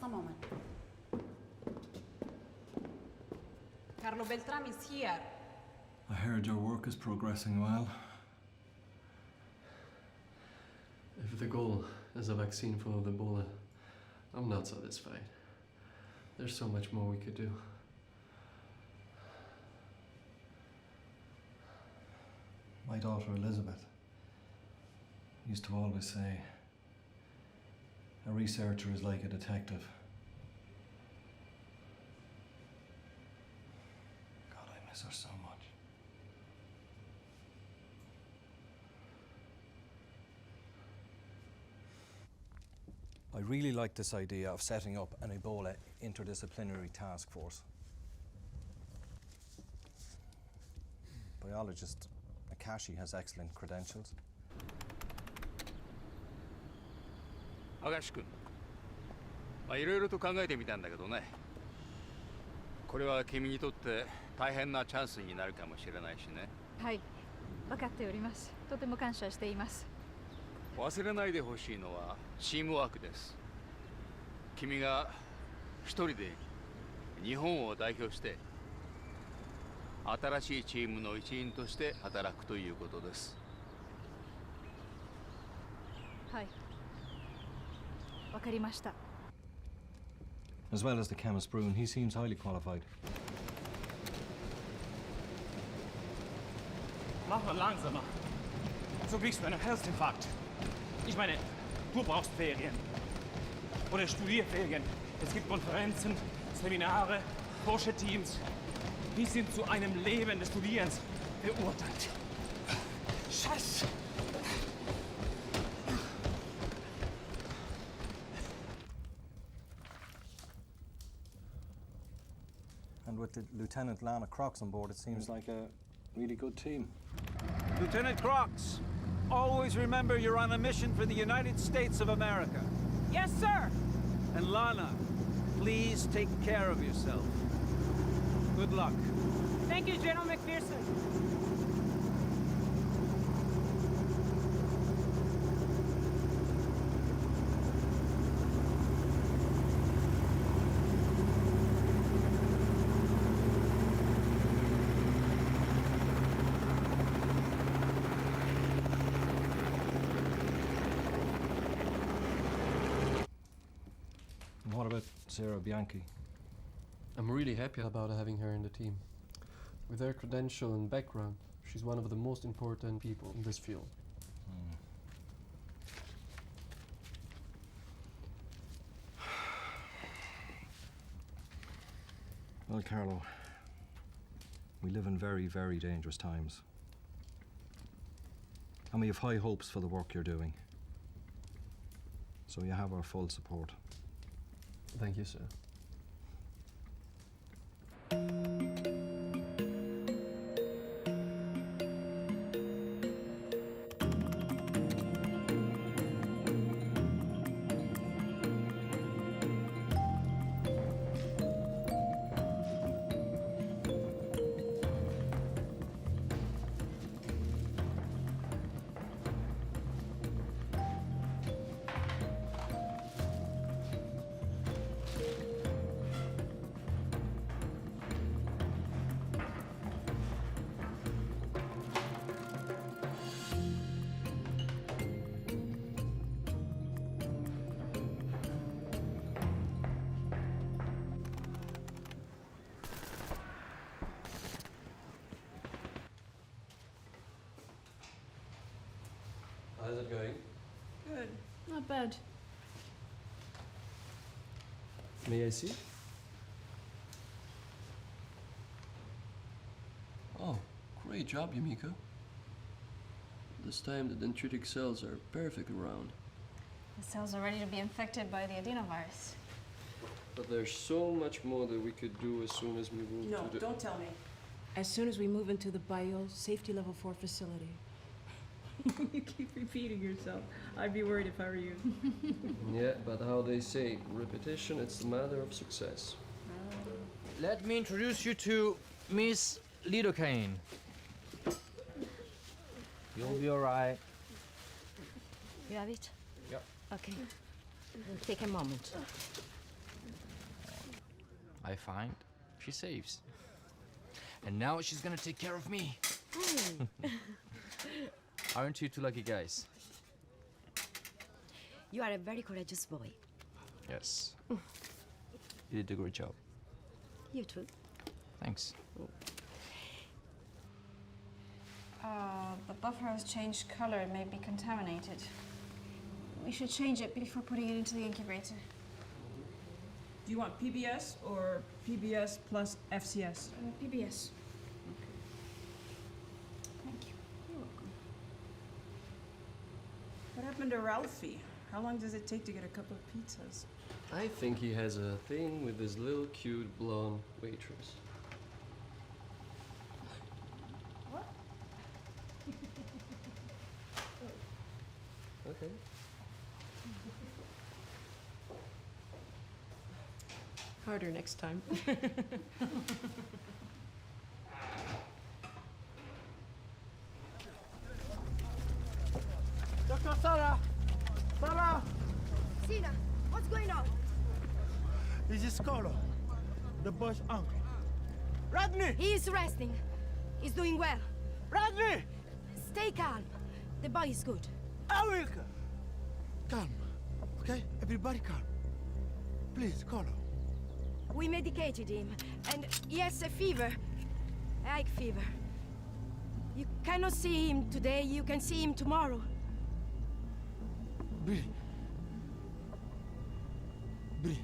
Just a moment. Carlo Beltrami is here. I heard your work is progressing well. If the goal is a vaccine for Ebola, I'm not satisfied. There's so much more we could do. My daughter Elizabeth used to always say, a researcher is like a detective. God, I miss her so much. I really like this idea of setting up an Ebola interdisciplinary task force. Biologist Akashi has excellent credentials. 明石君、いろいろと考えてみたんだけどね、これは君にとって大変なチャンスになるかもしれないしね。はい、分かっております。とても感謝しています。忘れないでほしいのはチームワークです。君が一人で日本を代表して新しいチームの一員として働くということです。はい、わかりました。As well as the chemist Bruin, he seems highly qualified. Mach mal langsamer. So kriegst du einen Herzinfarkt. Ich meine, du brauchst Ferien. Oder Studierferien. Es gibt Konferenzen, Seminare, Forscherteams. Die sind zu einem Leben des Studierens verurteilt. Scheiße! And with the Lieutenant Lana Crocs on board, it seems like a really good team. Lieutenant Crocs, always remember you're on a mission for the United States of America. Yes, sir! And Lana, please take care of yourself. Good luck. Thank you, General McPherson. And what about Sarah Bianchi? I'm really happy about having her in the team. With her credential and background, she's one of the most important people in this field. Well, Carlo, we live in very, very dangerous times. And we have high hopes for the work you're doing. So you have our full support. Thank you, sir. How's it going? Good, not bad. May I see? Oh, great job, Yumiko. This time the dendritic cells are perfectly round. The cells are ready to be infected by the adenovirus. But there's so much more that we could do as soon as we move No, to the... don't tell me. As soon as we move into the bio safety level 4 facility. You keep repeating yourself. I'd be worried if I were you. Yeah, but how they say, repetition, it's the matter of success. Let me introduce you to Miss Lidocaine. You'll be all right. You have it? Yep. Okay. Take a moment. I find, she saves. And now she's gonna take care of me. Aren't you two lucky guys? You are a very courageous boy. Yes. You did a great job. You too. Thanks. The buffer has changed color and may be contaminated. We should change it before putting it into the incubator. Do you want PBS or PBS plus FCS? PBS. Thank you. You're welcome. What happened to Ralphie? How long does it take to get a couple of pizzas? I think he has a thing with this little cute blonde waitress. What? Okay. Harder next time. Dr. Sarah! Sarah! Sina, what's going on? This is Carlo, the boy's uncle. Rodney! He is resting. He's doing well. Rodney! Stay calm. The boy is good. I will come. Calm, okay? Everybody calm. Please, Carlo. We medicated him, and he has a fever. A high fever. You cannot see him today, you can see him tomorrow. Breathe. Breathe.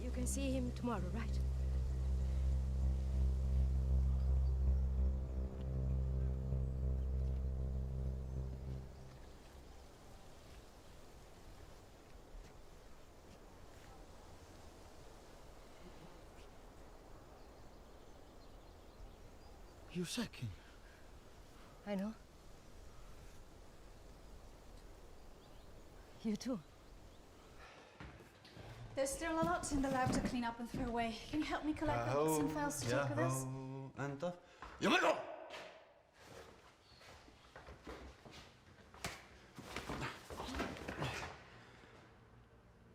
You can see him tomorrow, right? You're shaking. I know. You too. There's still a lot in the lab to clean up and throw away. Can you help me collect the books and files to take with us? أنت يمنع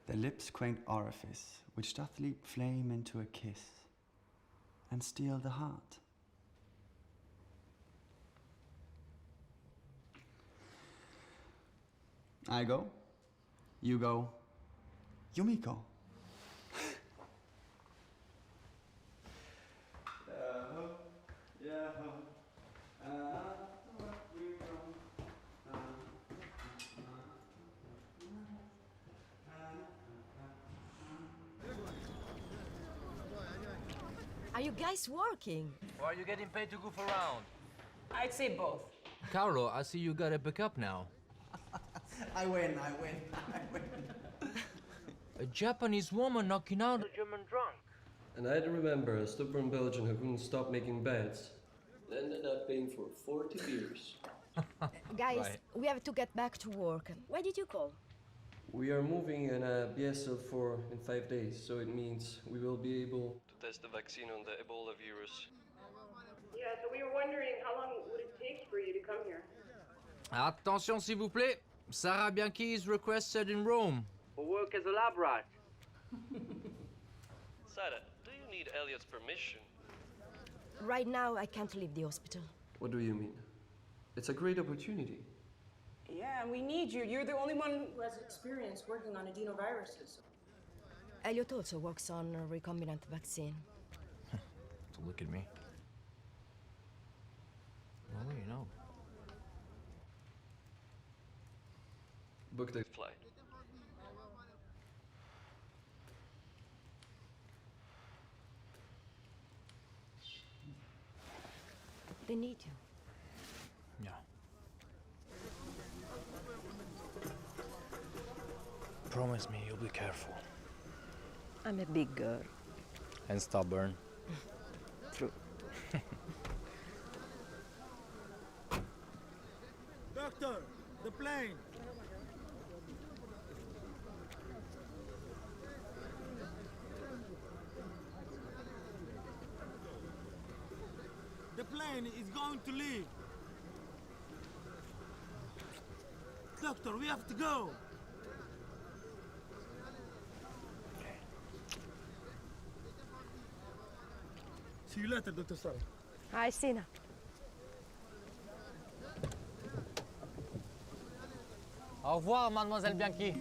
The lips' quaint orifice, which doth leap flame into a kiss, and steal the heart. I go, you go, Yumiko. Are you guys working? Or are you getting paid to goof around? I'd say both. Carlo, I see you got a pickup now. I win. A Japanese woman knocking out a German drunk. And I remember a stubborn Belgian who couldn't stop making beds. Ended up paying for 40 beers. Guys, Right. we have to get back to work. Why did you call? We are moving in a BSL-4 in 5 days, so it means we will be able to test the vaccine on the Ebola virus. Yeah, so we were wondering how long would it take for you to come here? Attention, s'il vous plaît. Sarah Bianchi is requested in Rome for work as a lab rat. Sarah, do you need Elliot's permission? Right now, I can't leave the hospital. What do you mean? It's a great opportunity. Yeah, and we need you. You're the only one who has experience working on adenoviruses. Elliot also works on a recombinant vaccine. So look at me. Well, you know. Book the flight. They need you. Yeah. Promise me you'll be careful. I'm a big girl. And stubborn. True. Doctor, the plane. The plane is going to leave. Doctor, we have to go. See you later, Dr. Starr. Hi, Sina. Au revoir, mademoiselle Bianchi.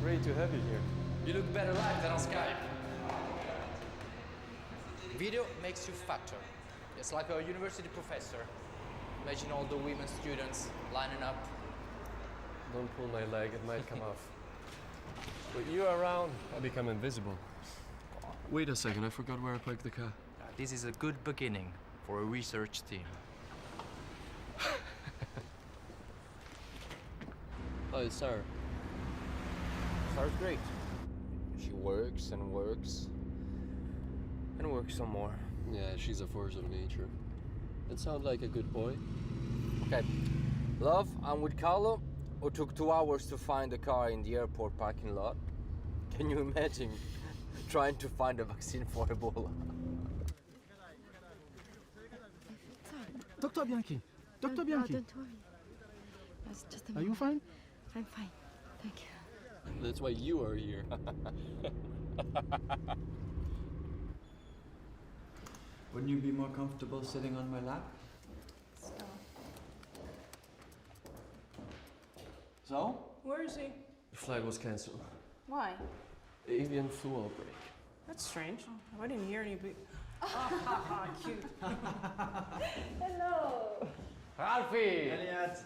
Great to have you here. You look better live than on Skype. Video makes you fatter. It's like a university professor. Imagine all the women students lining up. Don't pull my leg, it might come off. With you around, I become invisible. Wait a second, I forgot where I parked the car. This is a good beginning for a research team. Oh, it's Sarah. Sarah's great. She works and works and works some more. Yeah, she's a force of nature. It sounds like a good boy. Okay. Love, I'm with Carlo, who took 2 hours to find a car in the airport parking lot. Can you imagine trying to find a vaccine for Ebola? Dr. Bianchi. Dr. Bianchi. No, don't worry. That's just a Are you moment. fine? I'm fine. Thank you. That's why you are here. Wouldn't you be more comfortable sitting on my lap? So? Where is he? The flight was cancelled. Why? Avian flu outbreak. That's strange. I didn't hear any big. Cute. Hello. Ralphie! Elliot!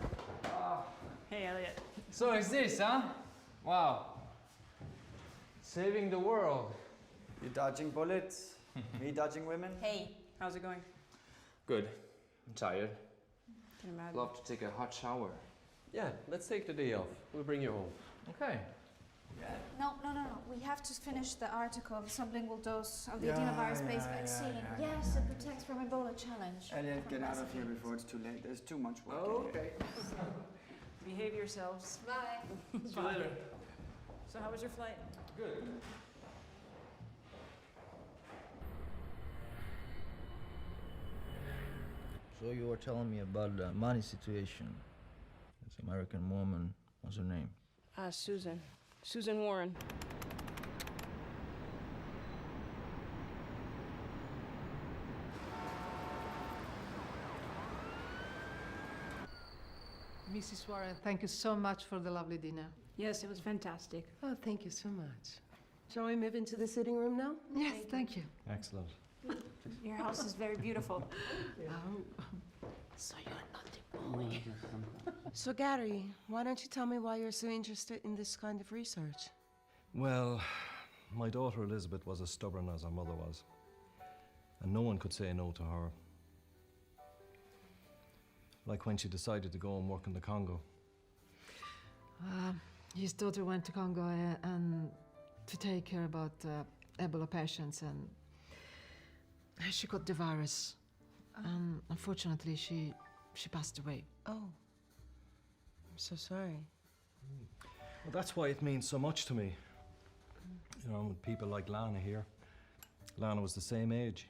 Hey, Elliot. So it's this, huh? Wow. Saving the world. You dodging bullets? Me dodging women? Hey, how's it going? Good. I'm tired. Can you imagine? Love to take a hot shower. Yeah, let's take the day off. We'll bring you home. Okay. No. We have to finish the article of sublingual dose of the adenovirus-based vaccine. Yes, it protects from Ebola challenge. Elliot, get out of here before it's too late. There's too much work in here. Behave yourselves. Bye. See you later. So how was your flight? Good. So you were telling me about the money situation. This American woman, what's her name? Susan. Susan Warren. Mrs. Warren, thank you so much for the lovely dinner. Yes, it was fantastic. Oh, thank you so much. Shall we move into the sitting room now? Yes, thank you. Excellent. Your house is very beautiful. So you're not the boy. So Gary, why don't you tell me why you're so interested in this kind of research? Well, my daughter Elizabeth was as stubborn as her mother was, and no one could say no to her. Like when she decided to go and work in the Congo. His daughter went to Congo and to take care about Ebola patients, and she got the virus. And unfortunately, she passed away. Oh, I'm so sorry. Well, that's why it means so much to me. You know, with people like Lana here. Lana was the same age.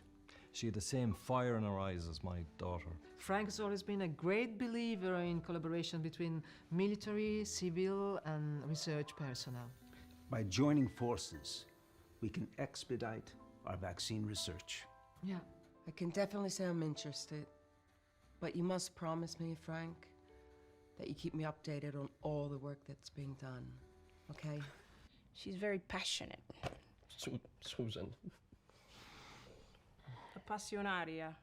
She had the same fire in her eyes as my daughter. Frank has always been a great believer in collaboration between military, civil, and research personnel. By joining forces, we can expedite our vaccine research. Yeah. I can definitely say I'm interested. But you must promise me, Frank, that you keep me updated on all the work that's being done. Okay? She's very passionate. Susan. Appassionaria.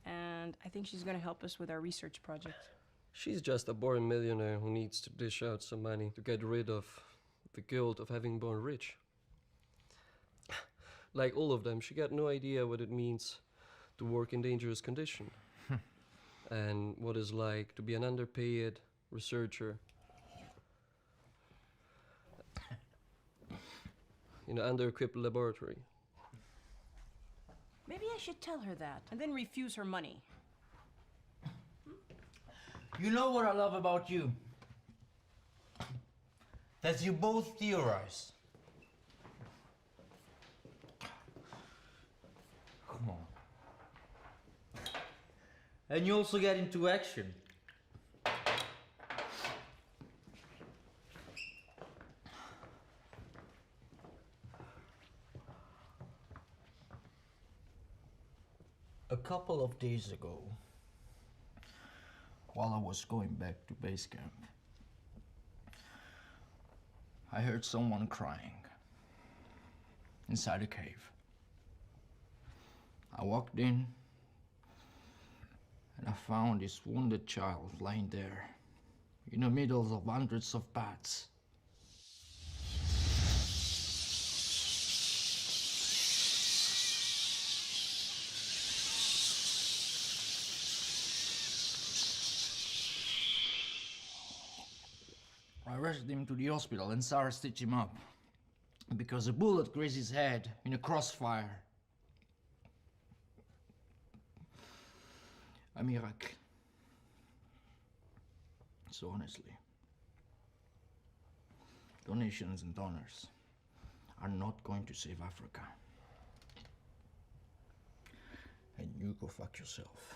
And I think she's going to help us with our research project. She's just a born millionaire who needs to dish out some money to get rid of the guilt of having born rich. Like all of them, she got no idea what it means to work in dangerous condition. and what it's like to be an underpaid researcher in an under-equipped laboratory. Maybe I should tell her that and then refuse her money. You know what I love about you? That you both theorize. Come on. And you also get into action. A couple of days ago, while I was going back to base camp, I heard someone crying inside a cave. I walked in and I found this wounded child lying there in the middle of hundreds of bats. I rushed him to the hospital and Sarah stitched him up because a bullet grazed his head in a crossfire. A miracle. So honestly, donations and donors are not going to save Africa. And you go fuck yourself.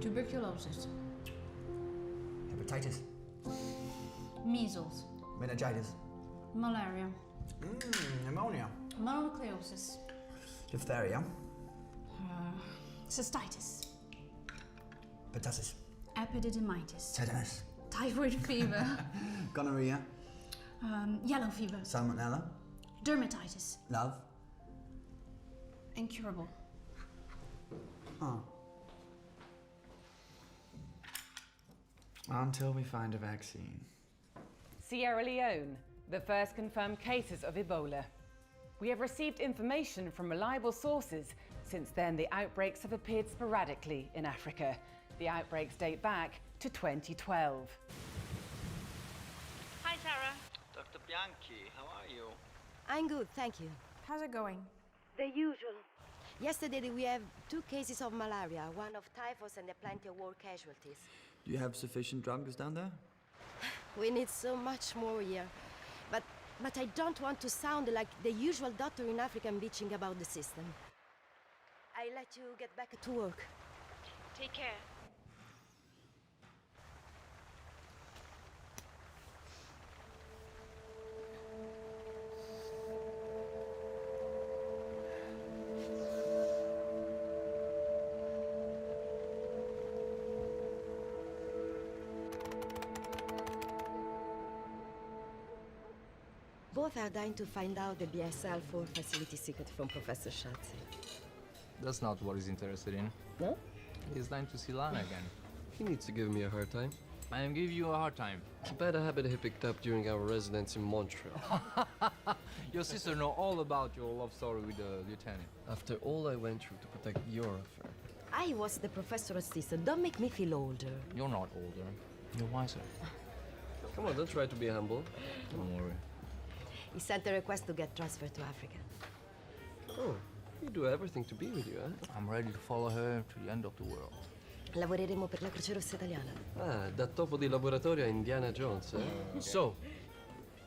Tuberculosis, Hepatitis, measles, meningitis, malaria, pneumonia, mononucleosis, diphtheria, cystitis, pertussis, epididymitis, tetanus, typhoid fever, gonorrhea, yellow fever, salmonella, dermatitis, love. incurable. Oh. Until we find a vaccine. Sierra Leone, the first confirmed cases of Ebola. We have received information from reliable sources. Since then, the outbreaks have appeared sporadically in Africa. The outbreaks date back to 2012. Hi, Sarah. Dr. Bianchi, how are you? I'm good, thank you. How's it going? The usual. Yesterday we have 2 cases of malaria, one of typhus and plenty of war casualties. Do you have sufficient drugs down there? We need so much more here. But I don't want to sound like the usual doctor in Africa bitching about the system. I let you get back to work. Take care. Both are dying to find out the BSL-4 facility secret from Professor Schatzi. That's not what he's interested in. No? He's dying to see Lana again. He needs to give me a hard time. I am giving you a hard time. It's a bad habit he picked up during our residence in Montreal. Your sister know all about your love story with the lieutenant. After all I went through to protect your affair. I was the professor's assistant. Don't make me feel older. You're not older. You're wiser. Come on, don't try to be humble. Don't worry. He sent a request to get transferred to Africa. Oh, you do everything to be with you, eh? I'm ready to follow her to the end of the world. Lavoreremo per la Croce Rossa Italiana. Ah, da topo di laboratorio a Indiana Jones, eh? So,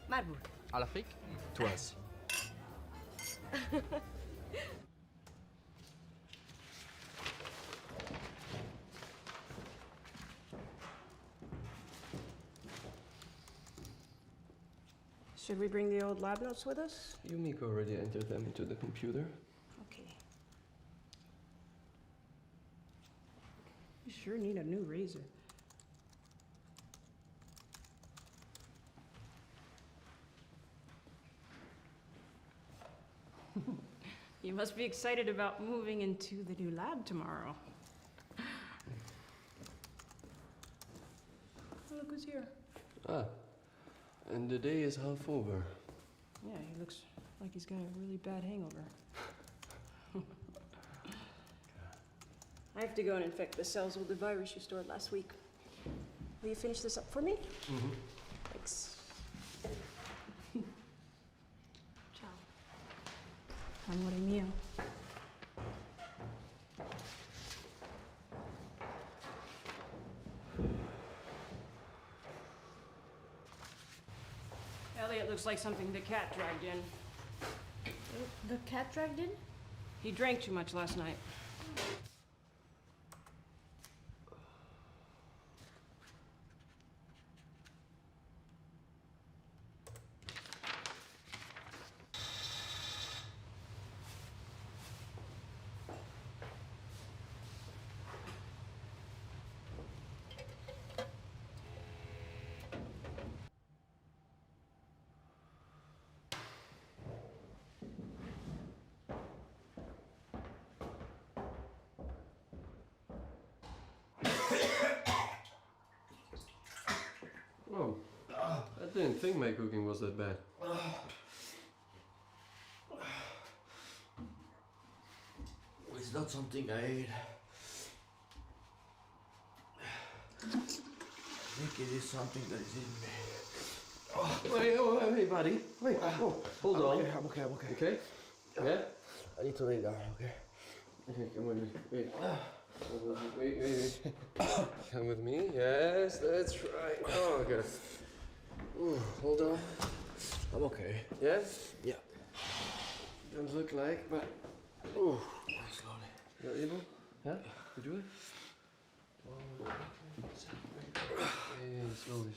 Marburg. À l'Afrique? To us. Should we bring the old lab notes with us? Yumiko already entered them into the computer. Okay. You sure need a new razor. You must be excited about moving into the new lab tomorrow. Oh, look who's here. Ah, and the day is half over. Yeah, he looks like he's got a really bad hangover. I have to go and infect the cells with the virus you stored last week. Will you finish this up for me? Mm-hmm. Thanks. Ciao. Amore mio. Elliot looks like something the cat dragged in. The cat dragged in? He drank too much last night. Oh, I didn't think my cooking was that bad. It's not something I ate. I think it is something that is in me. Hey, buddy. Wait, hold on. I'm okay. Okay? Yeah? I need to lay down, okay? Okay, come with me. Wait. Wait. Come with me. Yes, that's right. Oh, I got it. Ooh, hold on. I'm okay. Yeah? Yeah. Don't look like, but... Ooh. Slowly. You're able? Yeah? You do it? Hey, slowly.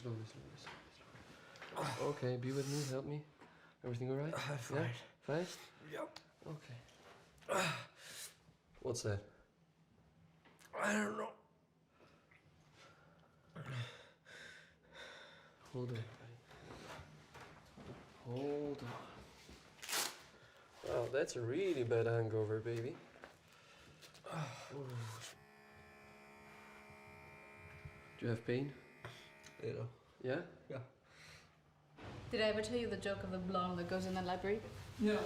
Okay, be with me, help me. Everything alright? I'm fine. Yeah? Fine? Yep. Okay. What's that? I don't know. Hold on, buddy. Hold on. Wow, that's a really bad hangover, baby. Do you have pain? Little. Yeah? Yeah. Did I ever tell you the joke of the blonde that goes in the library? No.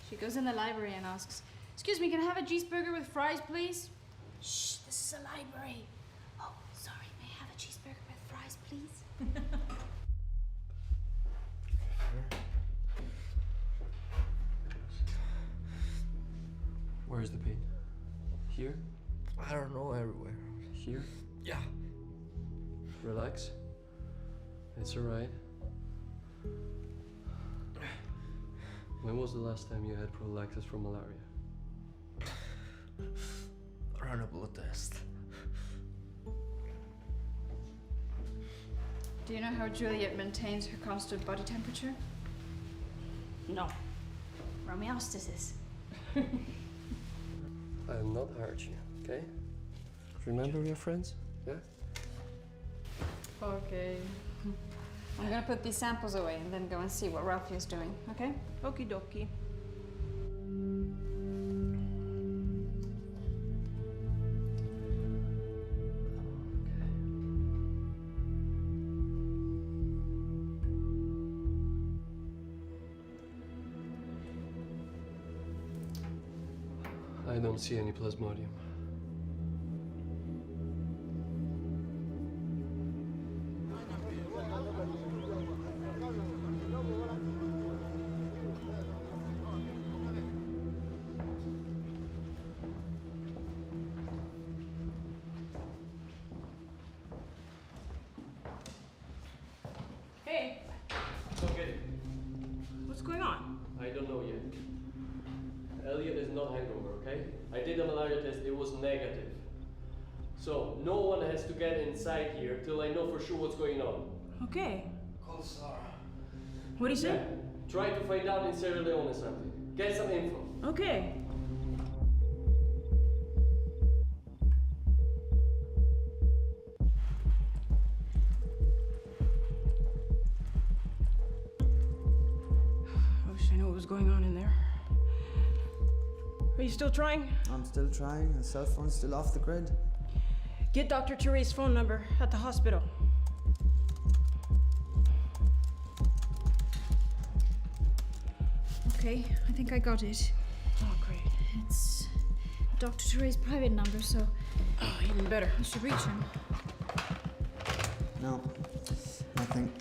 She goes in the library and asks, "Excuse me, can I have a cheeseburger with fries, please?" "Shh, this is a library." "Oh, sorry, may I have a cheeseburger with fries, please?" Where's the pain? Here? I don't know, everywhere. Here? Yeah. Relax. It's alright. When was the last time you had prophylaxis for malaria? Run a blood test. Do you know how Juliet maintains her constant body temperature? No. Homeostasis. I'll not hurt you, okay? Remember we are friends? Yeah? Okay. I'm gonna put these samples away and then go and see what Ralphie is doing, okay? Okie dokie. I don't see any plasmodium. Hey, Don't get it. what's going on? I don't know yet. Elliot is not hangover, okay? I did a malaria test, it was negative. So, no one has to get inside here till I know for sure what's going on. Okay. Call Sarah. What'd he say? Trying to find out in Sierra Leone something. Get some info. Okay. I wish I knew what was going on in there. Are you still trying? I'm still trying. The cell phone's still off the grid. Get Dr. Touré's phone number at the hospital. Okay, I think I got it. Oh, great. It's Dr. Touré's private number, so Oh, even better. I should reach him. No. Nothing.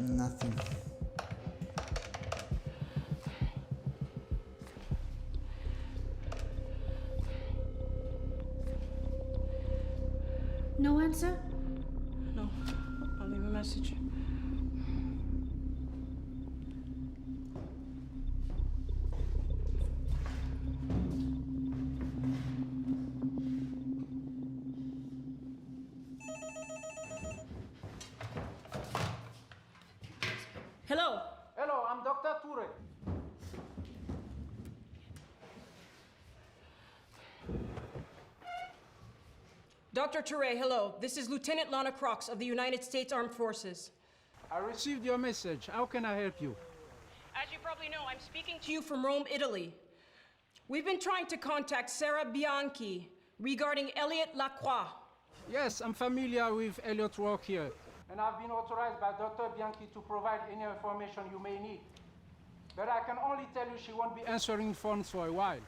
Nothing. No answer? No. I'll leave a message. Hello. Hello, I'm Dr. Touré. Dr. Touré, hello. This is Lieutenant Lana Crox of the United States Armed Forces. I received your message. How can I help you? As you probably know, I'm speaking to you from Rome, Italy. We've been trying to contact Sarah Bianchi regarding Elliot Lacroix. Yes, I'm familiar with Elliot's work here, and I've been authorized by Dr. Bianchi to provide any information you may need. But I can only tell you she won't be answering phones for a while.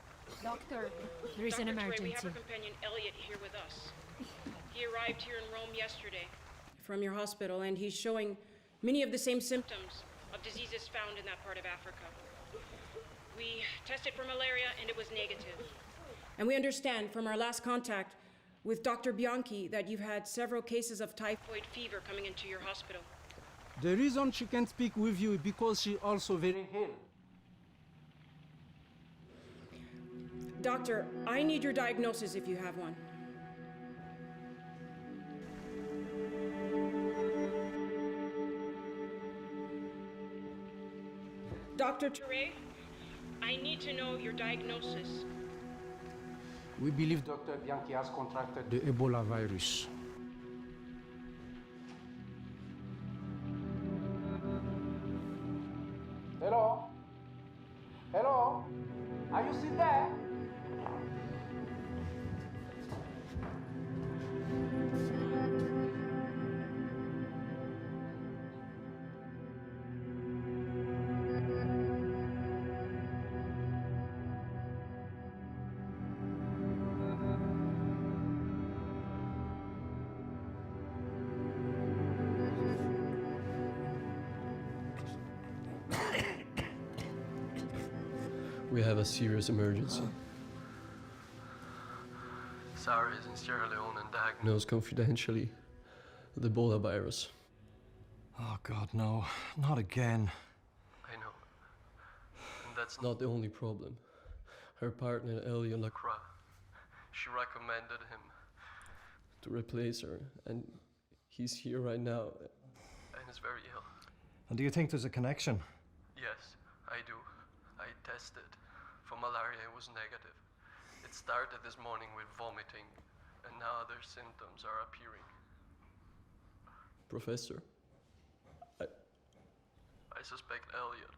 Doctor, there is an Dr. Touray, emergency. we have our companion Elliot here with us. He arrived here in Rome yesterday. From your hospital, and he's showing many of the same symptoms. Of diseases found in that part of Africa. We tested for malaria and it was negative. And we understand from our last contact with Dr. Bianchi that you've had several cases of typhoid Fever coming into your hospital. The reason she can speak with you is because she's also very ill. Doctor, I need your diagnosis if you have one. Dr. Touray, I need to know your diagnosis. We believe Dr. Bianchi has contracted the Ebola virus. Hello? Hello? Are you still there? We have a serious emergency. Sarah is in Sierra Leone and diagnosed confidentially with the Ebola virus. Oh, God, no. Not again. I know. And that's not the only problem. Her partner, Elliot Lacroix, she recommended him to replace her, and he's here right now and is very ill. And do you think there's a connection? Yes, I do. I tested. For malaria, it was negative. It started this morning with vomiting, and now other symptoms are appearing. Professor, I suspect Elliot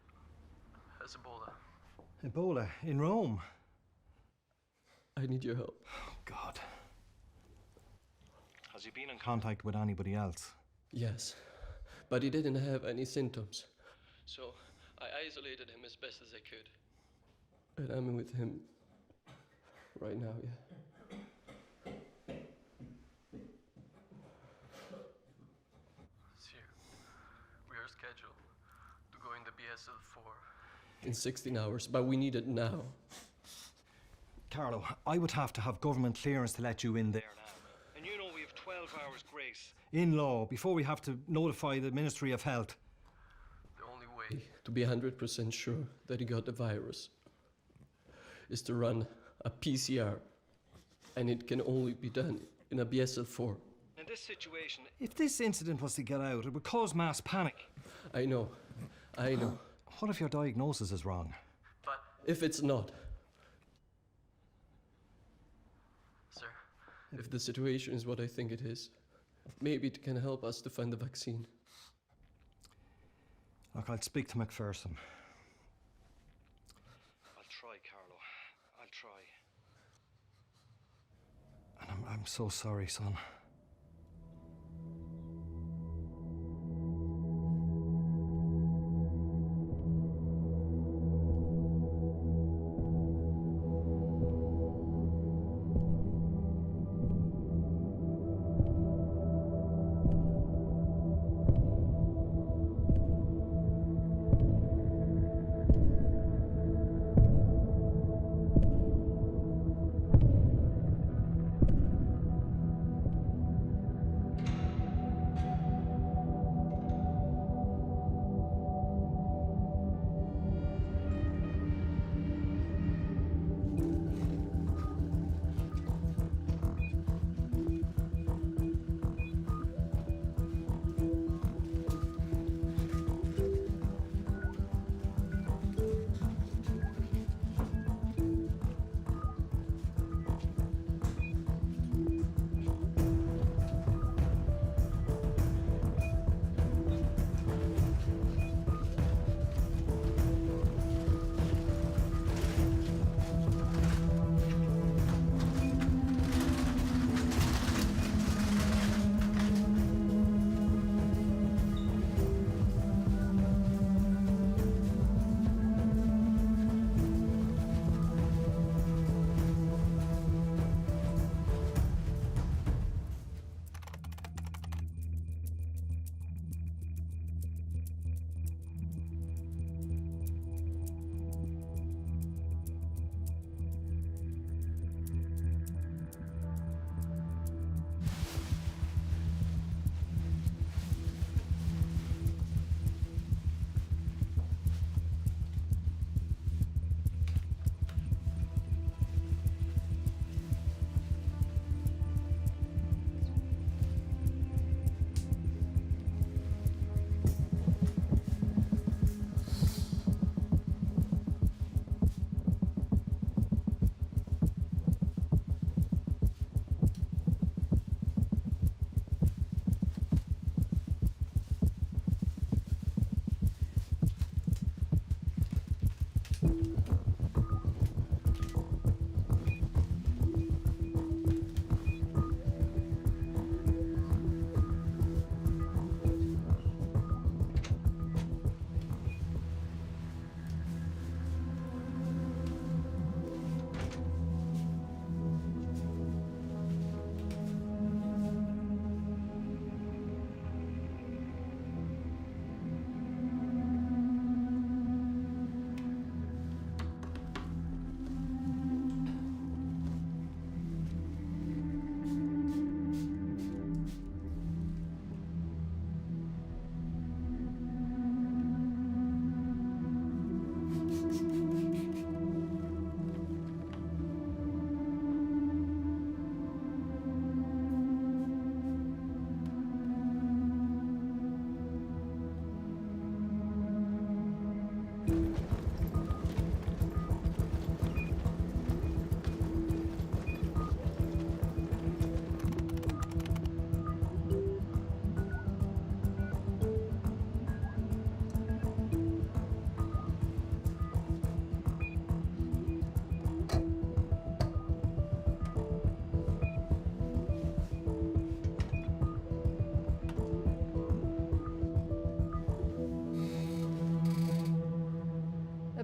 has Ebola. Ebola in Rome? I need your help. Oh, God. Has he been in contact with anybody else? Yes, but he didn't have any symptoms. So I isolated him as best as I could. And I'm with him right now, yeah. Sir, we are scheduled to go in the BSL-4 in 16 hours, but we need it now. Carlo, I would have to have government clearance to let you in there now. And you know we have 12 hours grace. In law, before we have to notify the Ministry of Health. The only way to be 100% sure that he got the virus is to run a PCR, and it can only be done in a BSL-4. In this situation, If this incident was to get out, it would cause mass panic. I know. I know. What if your diagnosis is wrong? But if it's not? Sir, if the situation is what I think it is, maybe it can help us to find the vaccine. Look, I'll speak to McPherson. I'll try, Carlo. I'll try. And I'm so sorry, son.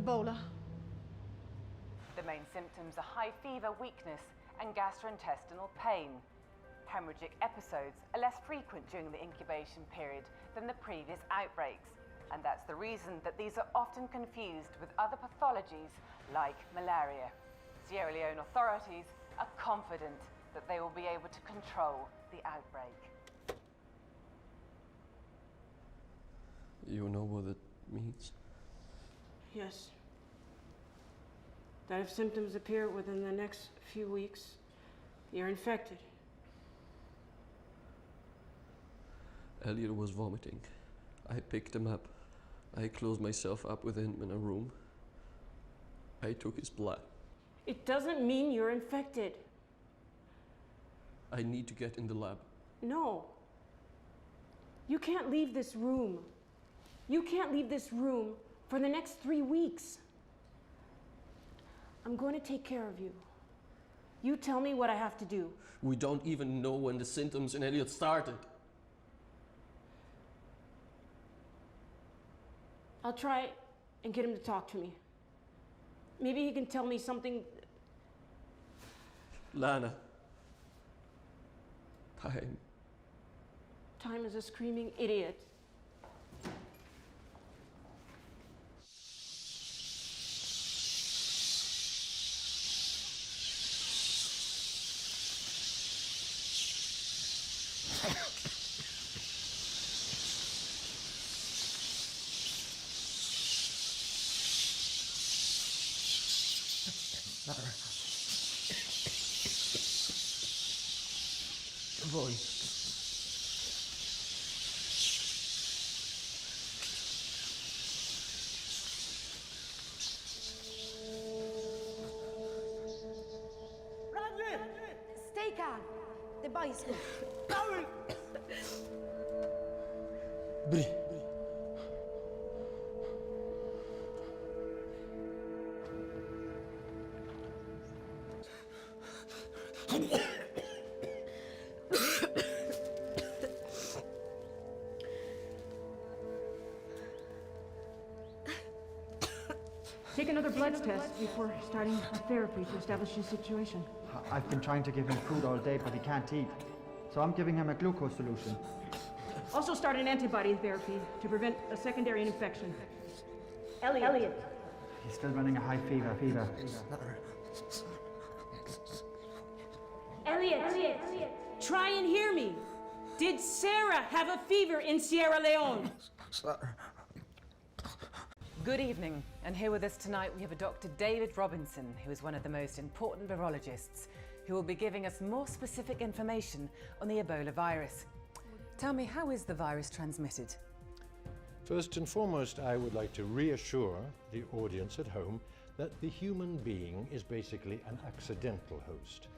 Ebola. The main symptoms are high fever, weakness, and gastrointestinal pain. Hemorrhagic episodes are less frequent during the incubation period than the previous outbreaks, and that's the reason that these are often confused with other pathologies like malaria. Sierra Leone authorities are confident that they will be able to control the outbreak. You know what it means? Yes. That if symptoms appear within the next few weeks, you're infected. Elliot was vomiting. I picked him up. I closed myself up with him in a room. I took his blood. It doesn't mean you're infected. I need to get in the lab. No. You can't leave this room. You can't leave this room for the next 3 weeks. I'm going to take care of you. You tell me what I have to do. We don't even know when the symptoms in Elliot started. I'll try and get him to talk to me. Maybe he can tell me something. Lana. Time. Time is a screaming idiot. Stay calm. The boy is good. Breathe. Take another blood test before starting therapy to establish his situation. I've been trying to give him food all day, but he can't eat. So I'm giving him a glucose solution. Also start an antibody therapy to prevent a secondary infection. Elliot. He's still running a high fever. Elliot. Try and hear me. Did Sarah have a fever in Sierra Leone? Good evening, and here with us tonight we have a Dr. David Robinson, who is one of the most important virologists, who will be giving us more specific information on the Ebola virus. Tell me, how is the virus transmitted? First and foremost, I would like to reassure the audience at home that the human being is basically an accidental host.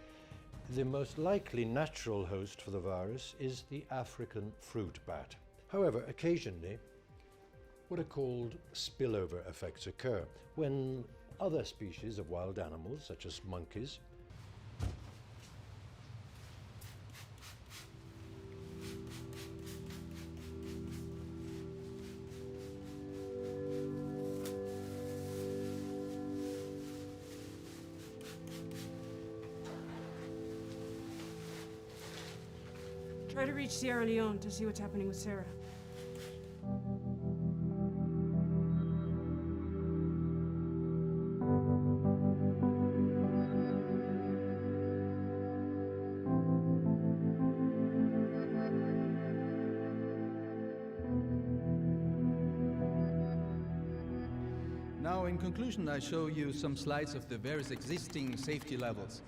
The most likely natural host for the virus is the African fruit bat. However, occasionally, what are called spillover effects occur when other species of wild animals, such as monkeys, Try to reach Sierra Leone to see what's happening with Sarah. Now, in conclusion, I show you some slides of the various existing safety levels.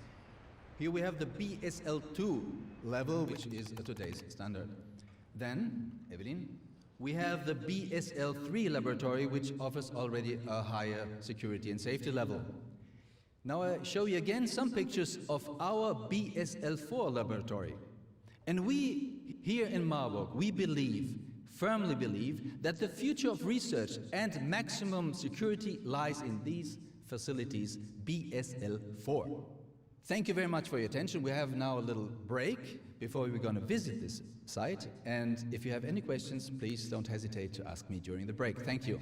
Here we have the BSL-2 level, which is today's standard. Then, Evelyn, we have the BSL-3 laboratory, which offers already a higher security and safety level. Now I show you again some pictures of our BSL-4 laboratory. And we, here in Marburg, we firmly believe, that the future of research and maximum security lies in these facilities, BSL-4. Thank you very much for your attention. We have now a little break before we're going to visit this site. And if you have any questions, please don't hesitate to ask me during the break. Thank you.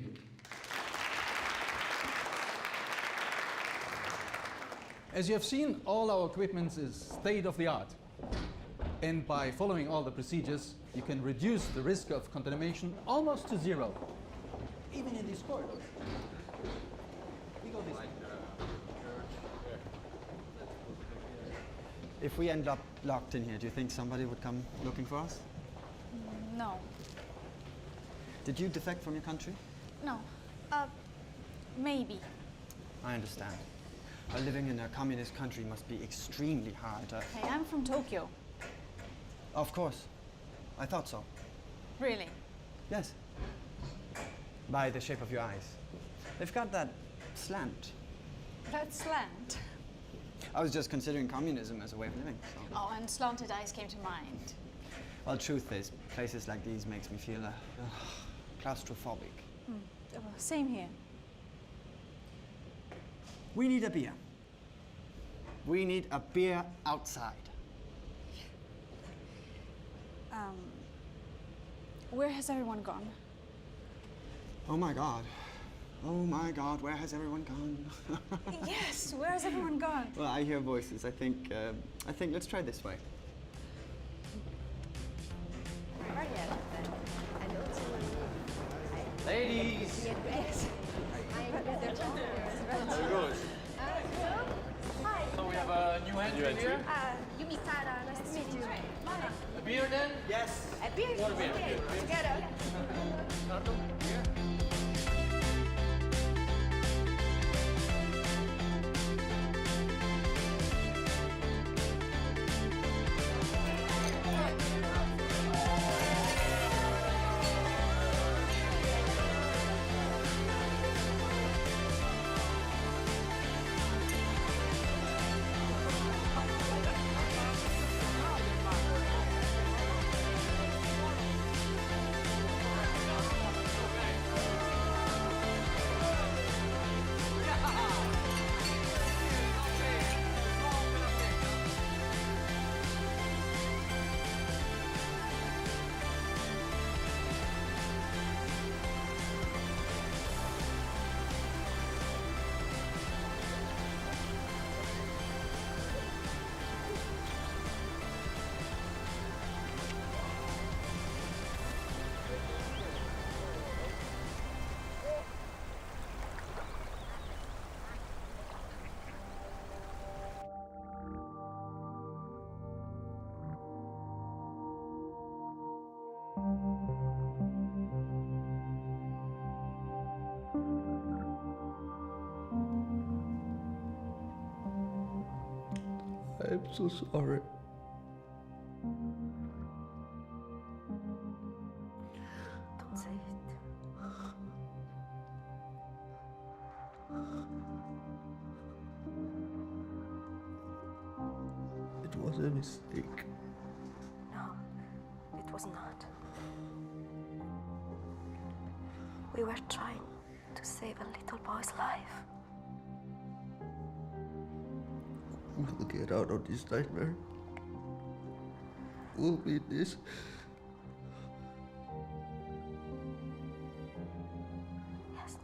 As you have seen, all our equipment is state-of-the-art. And by following all the procedures, you can reduce the risk of contamination almost to zero, even in these corridors. We go this way. If we end up locked in here, do you think somebody would come looking for us? No. Did you defect from your country? No. Maybe. I understand. Living in a communist country must be extremely hard. Hey, I'm from Tokyo. Of course. I thought so. Really? Yes. by the shape of your eyes. They've got that slant. That slant. I was just considering communism as a way of living, so. Oh, and slanted eyes came to mind. Well, truth is, places like these makes me feel claustrophobic. Well, same here. We need a beer. We need a beer outside. Where has everyone gone? Oh my God. Oh my God, where has everyone gone? Yes, where has everyone gone? Well, I hear voices. I think let's try this way. Ladies! Yes. How it goes? Hi. So we have a new entry here. You meet Sarah. Nice to meet you. A beer then? Yes. A beer? One beer. Okay, together. I'm so sorry. Don't say it. It was a mistake. No, it was not. We were trying to save a little boy's life. We'll get out of this nightmare. We'll beat this. Yes.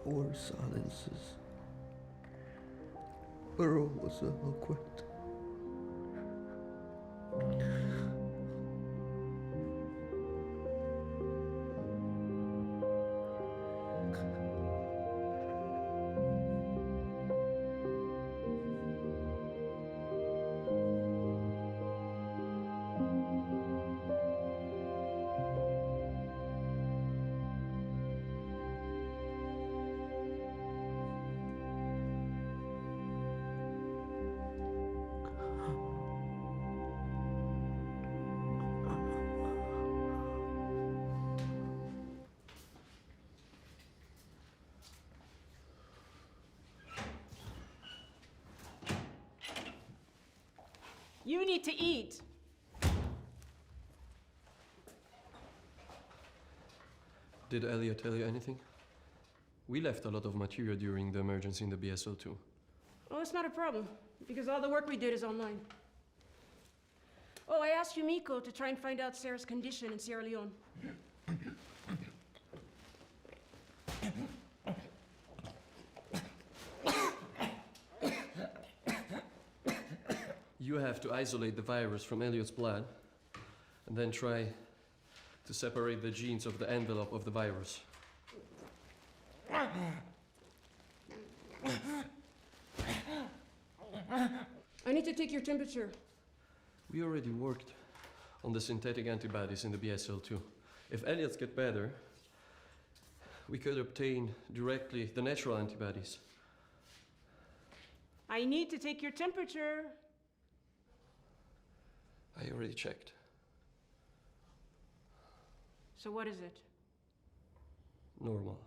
Our silences were always eloquent. You need to eat. Did Elliot tell you anything? We left a lot of material during the emergency in the BSL-2. Oh, it's not a problem, because all the work we did is online. Oh, I asked Yumiko to try and find out Sarah's condition in Sierra Leone. You have to isolate the virus from Elliot's blood, and then try to separate the genes of the envelope of the virus. I need to take your temperature. We already worked on the synthetic antibodies in the BSL-2. If Elliot's get better, we could obtain directly the natural antibodies. I need to take your temperature. I already checked. So what is it? Normal.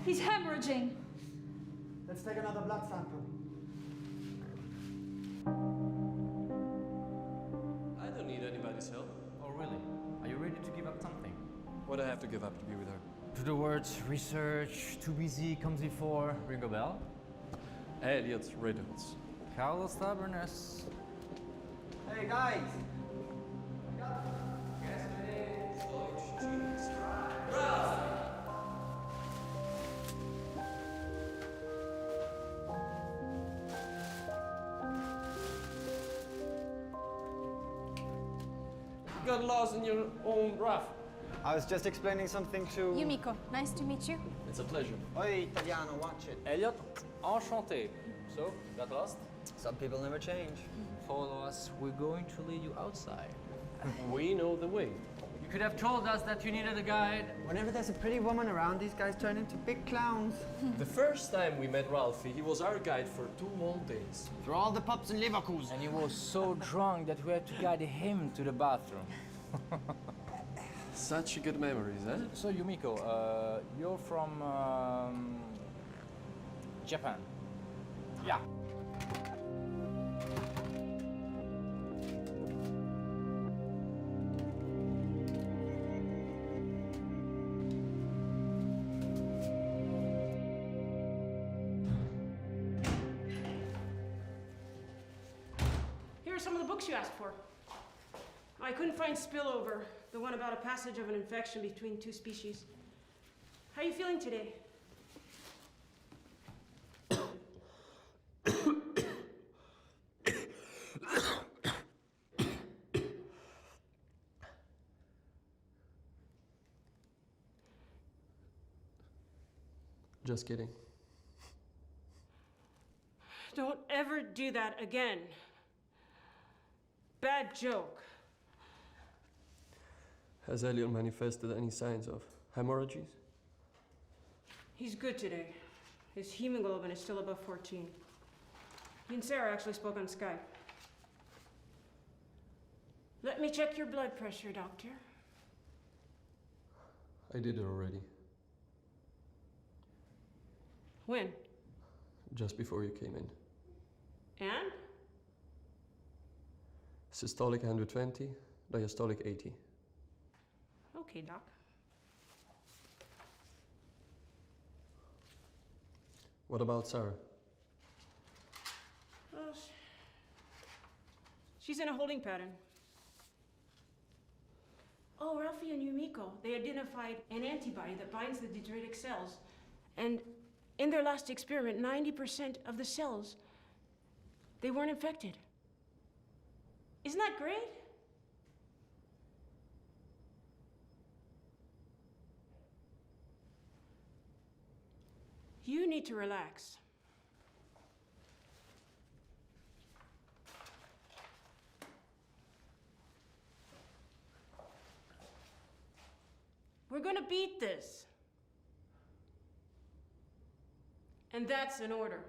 He's hemorrhaging. Let's take another blood sample. I don't need anybody's help. Oh, really? Are you ready to give up something? What I have to give up to be with her? Do the words research, too busy comes before ring a bell? Elliot's riddles. Carlos stubbornness. Hey guys! You got lost in your own raft. I was just explaining something to... Yumiko, nice to meet you. It's a pleasure. Oi, Italiano, watch it. Elliot, enchanté. So, got lost? Some people never change. Follow us. We're going to lead you outside. We know the way. You could have told us that you needed a guide. Whenever there's a pretty woman around, these guys turn into big clowns. The first time we met Ralphie, he was our guide for 2 whole days. For all the pups in Leverkusen. And he was so drunk that we had to guide him to the bathroom. Such good memories, eh? So, Yumiko, you're from Japan. Yeah. Here are some of the books you asked for. I couldn't find Spillover, the one about a passage of an infection between 2 species. How are you feeling today? Just kidding. Don't ever do that again. Bad joke. Has Elliot manifested any signs of hemorrhages? He's good today. His hemoglobin is still above 14. He and Sarah actually spoke on Skype. Let me check your blood pressure, doctor. I did it already. When? Just before you came in. And? Systolic 120, diastolic 80. Okay, doc. What about Sarah? Well, she's in a holding pattern. Oh, Ralphie and Yumiko, they identified an antibody that binds the dendritic cells. And in their last experiment, 90% of the cells, they weren't infected. Isn't that great? You need to relax. We're gonna beat this. And that's an order.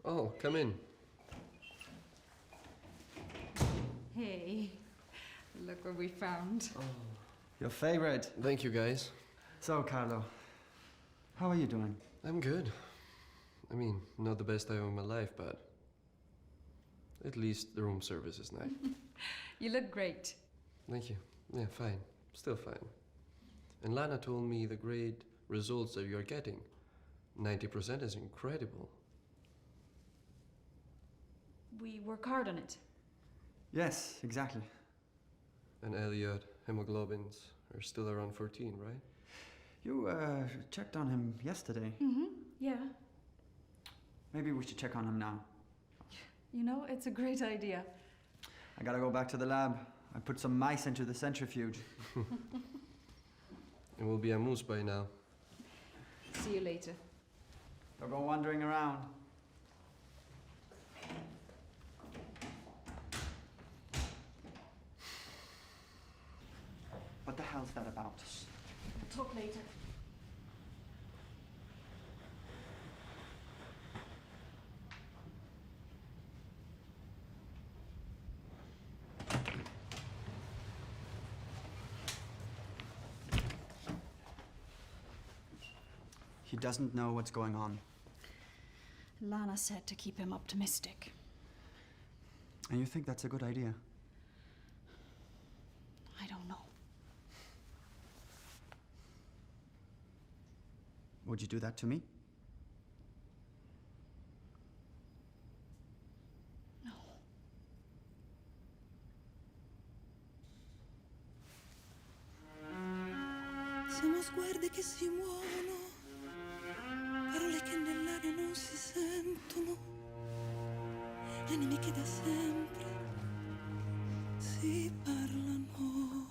Oh, come in. Hey, look what we found. Oh, your favorite. Thank you, guys. So, Carlo, how are you doing? I'm good. I mean, not the best time of my life, but at least the room service is nice. You look great. Thank you. Yeah, fine. Still fine. And Lana told me the great results that you're getting. 90% is incredible. We work hard on it. Yes, exactly. And Elliot, hemoglobins are still around 14, right? You checked on him yesterday. Mm-hmm. Yeah. Maybe we should check on him now. You know, it's a great idea. I gotta go back to the lab. I put some mice into the centrifuge. It will be a moose by now. See you later. Don't go wandering around. What the hell's that about? We'll talk later. He doesn't know what's going on. Lana said to keep him optimistic. And you think that's a good idea? I don't know. Would you do that to me? No. Siamo sguardi che si muovono, parole che nell'aria non si sentono, anime che da sempre si parlano,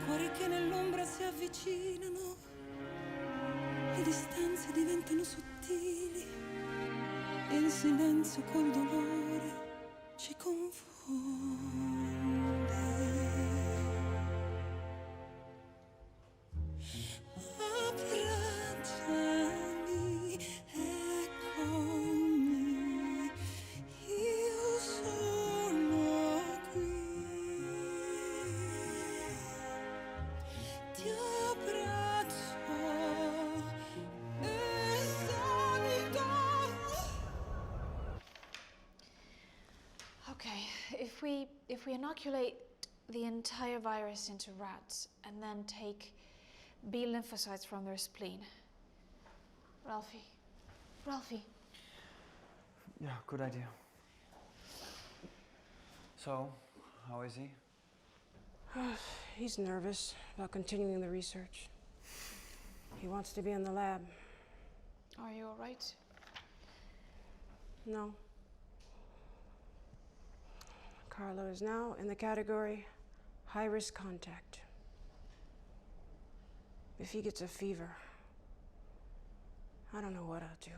cuori che nell'ombra si avvicinano, le distanze diventano sottili e il silenzio col dolore ci confonde. Abbracciami, eccomi, io sono qui. Ti abbraccio e salido. Okay, if we inoculate the entire virus into rats and then take B lymphocytes from their spleen. Ralphie. Yeah, good idea. So, how is he? He's nervous about continuing the research. He wants to be in the lab. Are you all right? No. Carlo is now in the category high-risk contact. If he gets a fever, I don't know what I'll do.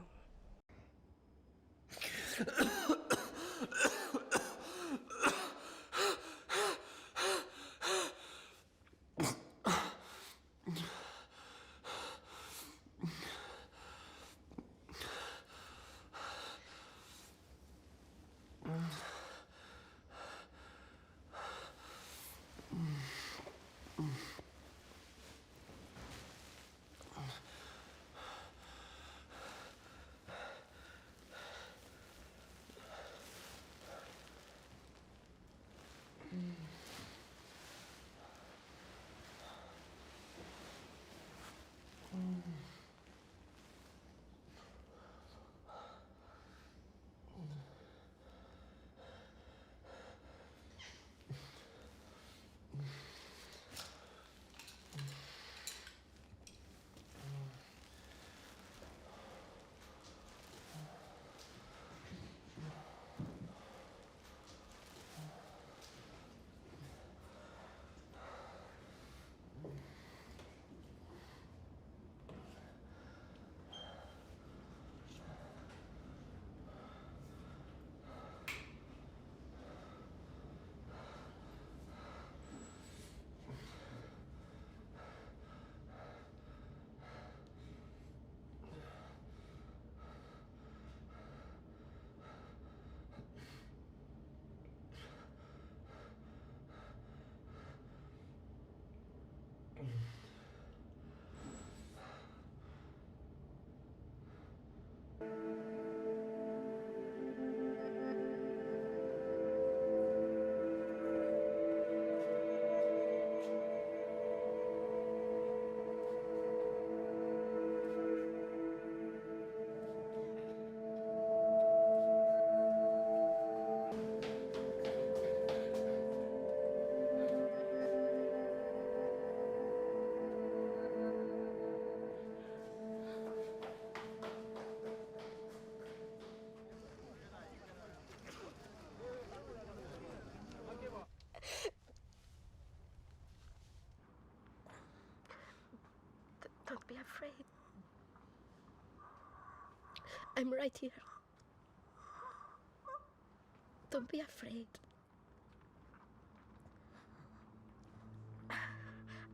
afraid. I'm right here. Don't be afraid.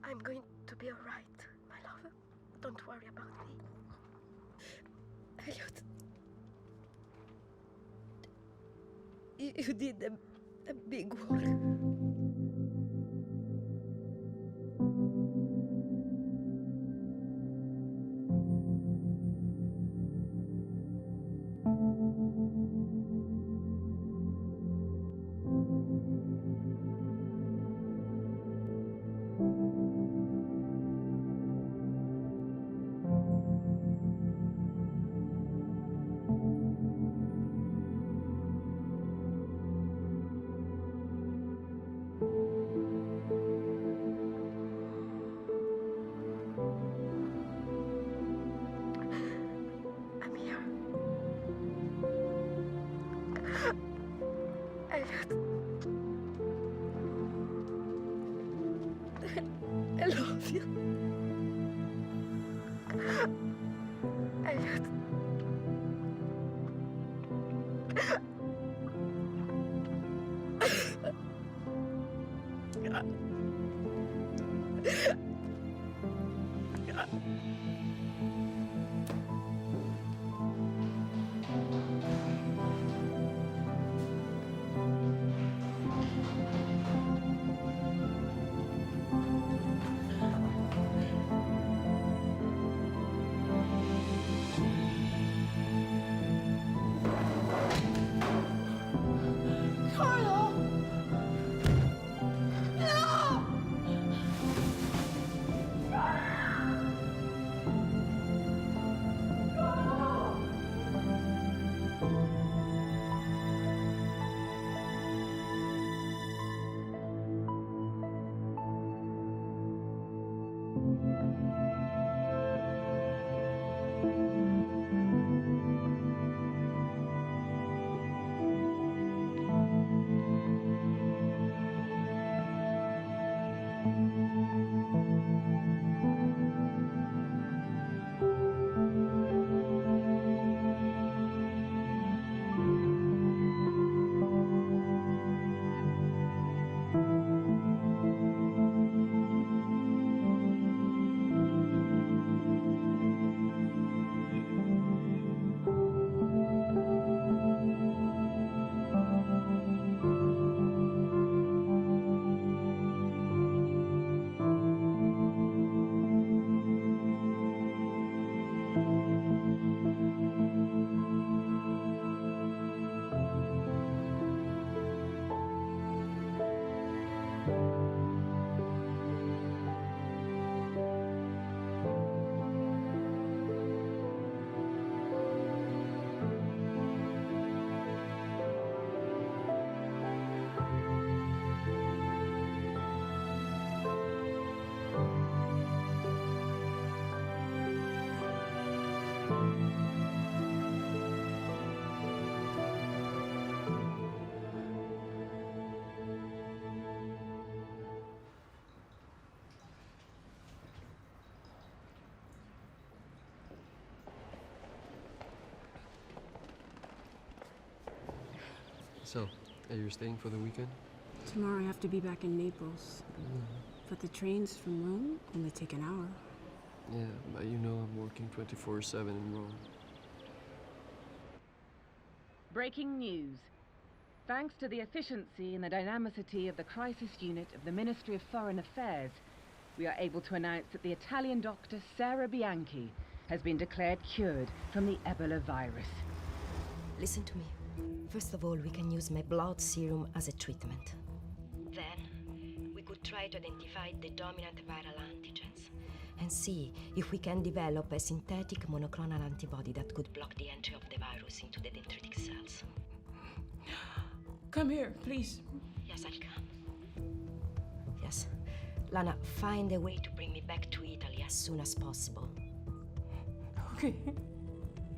I'm going to be all right, my love. Don't worry about me. Elliot, you did a big work. I'm here. Elliot. I love you. Elliot. Carlo! No! So, are you staying for the weekend? Tomorrow I have to be back in Naples. But the trains from Rome only take an hour. Yeah, but you know I'm working 24/7 in Rome. Breaking news. Thanks to the efficiency and the dynamicity of the crisis unit of the Ministry of Foreign Affairs, we are able to announce that the Italian doctor Sarah Bianchi has been declared cured from the Ebola virus. Listen to me. First of all, we can use my blood serum as a treatment. Then, we could try to identify the dominant viral antigens and see if we can develop a synthetic monoclonal antibody that could block the entry of the virus into the dendritic cells. Come here, please. Yes, I'll come. Yes. Lana, find a way to bring me back to Italy as soon as possible. Okay.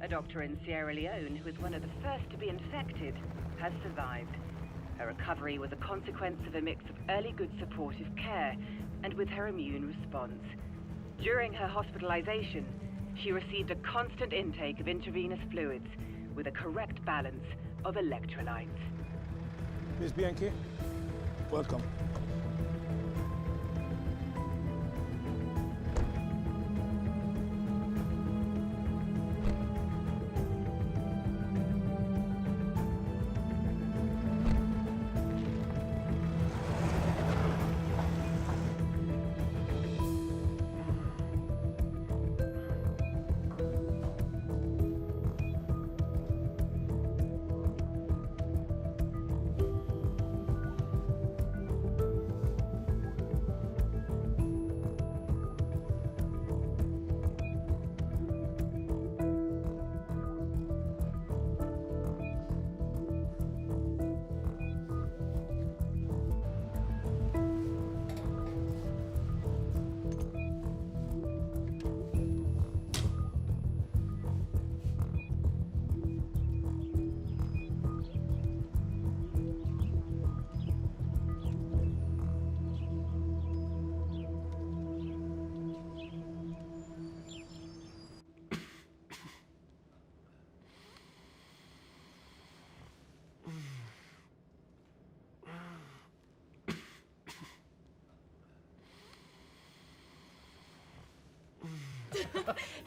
A doctor in Sierra Leone, who was one of the first to be infected, has survived. Her recovery was a consequence of a mix of early good supportive care and with her immune response. During her hospitalization, she received a constant intake of intravenous fluids with a correct balance of electrolytes. Miss Bianchi, welcome.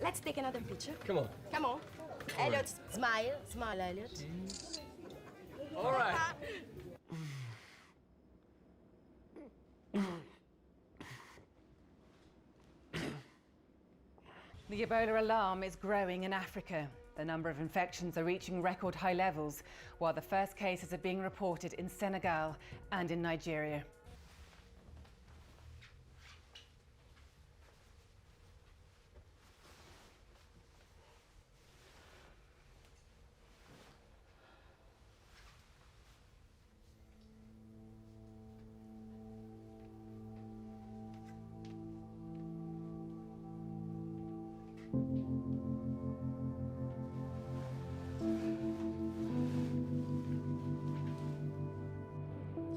Let's take another picture. Come on. Come on. Elliot, smile. Smile, Elliot. All right. The Ebola alarm is growing in Africa. The number of infections are reaching record high levels, while the first cases are being reported in Senegal and in Nigeria.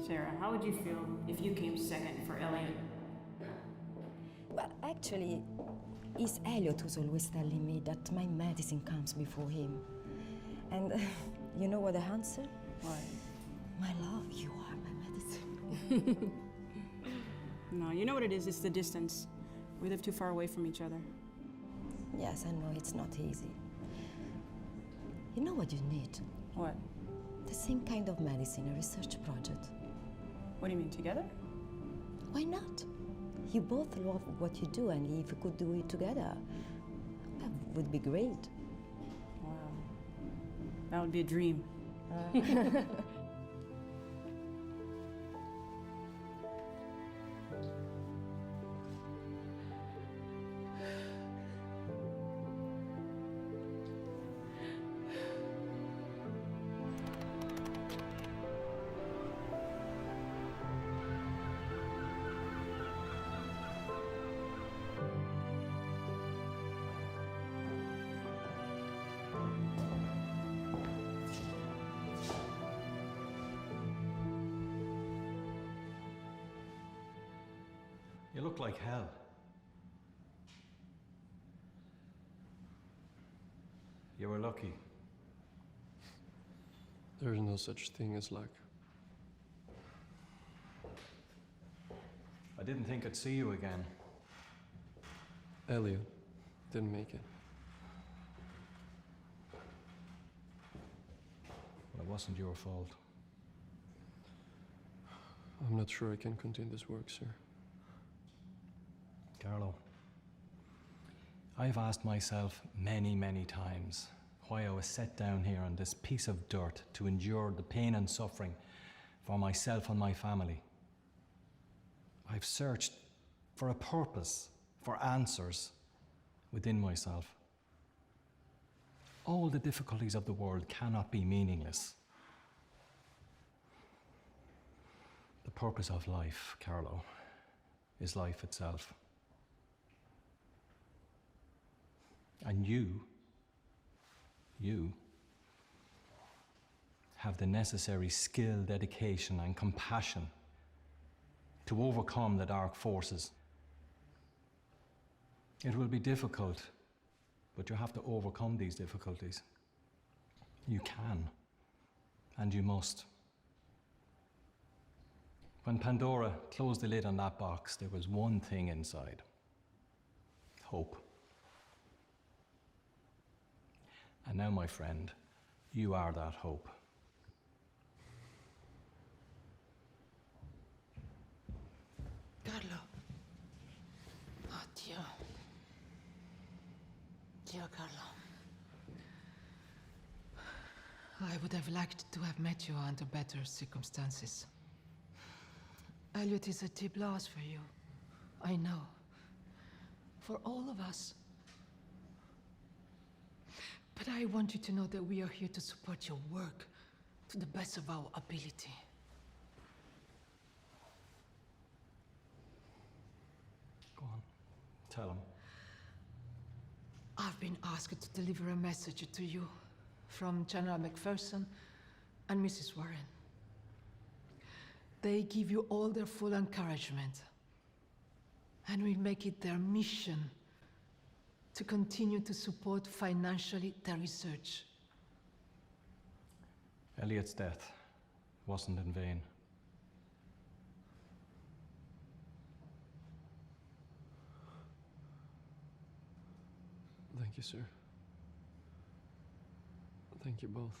Sarah, how would you feel if you came second for Elliot? Well, actually, it's Elliot who's always telling me that my medicine comes before him. And you know what the answer? What? My love, you are my medicine. No, you know what it is? It's the distance. We live too far away from each other. Yes, I know it's not easy. You know what you need? What? The same kind of medicine, a research project. What do you mean, together? Why not? You both love what you do, and if you could do it together, that would be great. Wow. That would be a dream. You look like hell. You were lucky. There is no such thing as luck. I didn't think I'd see you again. Elliot didn't make it. Well, it wasn't your fault. I'm not sure I can continue this work, sir. Carlo, I've asked myself many, many times why I was set down here on this piece of dirt to endure the pain and suffering for myself and my family. I've searched for a purpose, for answers within myself. All the difficulties of the world cannot be meaningless. The purpose of life, Carlo, is life itself. And you have the necessary skill, dedication, and compassion to overcome the dark forces. It will be difficult, but you have to overcome these difficulties. You can, and you must. When Pandora closed the lid on that box, there was one thing inside: hope. And now, my friend, you are that hope. Carlo. Oh, Dio. Dio, Carlo. I would have liked to have met you under better circumstances. Elliot is a deep loss for you. I know. For all of us. But I want you to know that we are here to support your work to the best of our ability. Go on, tell him. I've been asked to deliver a message to you from General McPherson and Mrs. Warren. They give you all their full encouragement and will make it their mission to continue to support financially their research. Elliot's death wasn't in vain. Thank you, sir. Thank you both.